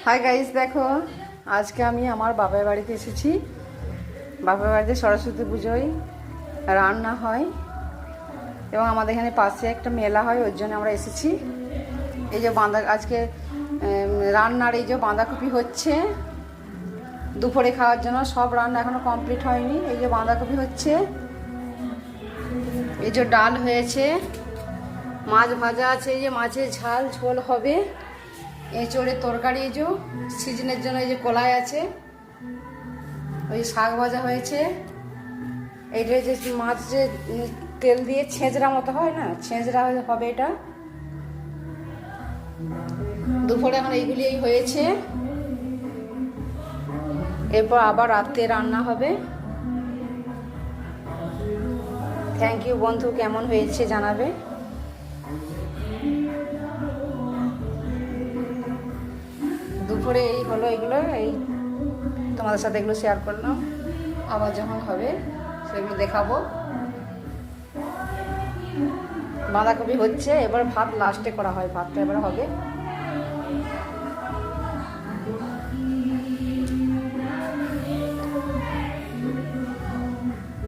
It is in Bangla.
হাই গাইস, দেখো আজকে আমি আমার বাবার বাড়িতে এসেছি। বাবার বাড়িতে সরস্বতী পুজোয় রান্না হয় এবং আমাদের এখানে পাশে একটা মেলা হয়, ওর জন্য আমরা এসেছি। এই যে আজকে রান্নার এই যে বাঁধাকপি হচ্ছে দুপুরে খাওয়ার জন্য। সব রান্না এখনো কমপ্লিট হয়নি। এই যে বাঁধাকপি হচ্ছে, এই যে ডাল হয়েছে, মাছ ভাজা আছে, এই যে মাছের ঝাল ঝোল হবে, এঁচোড়ের তরকারি, এই যে সিজনের জন্য এই যে কলাই আছে, ওই শাক ভাজা হয়েছে। এইটা যে মাছ যে তেল দিয়ে ছেঁচড়া মতো হয় না, ছেঁচড়া হবে এটা। দুপুরে এখন এইগুলি হয়েছে, এরপর আবার রাত্রে রান্না হবে। থ্যাংক ইউ বন্ধু, কেমন হয়েছে জানাবে। দুপুরে এই হলো, এগুলো এই তোমাদের সাথে এগুলো শেয়ার করলাম। আবার যখন হবে সেগুলো দেখাবো। বাঁধাকপি হচ্ছে, এবার ভাত লাস্টে করা হয়, ভাতটা এবার হবে।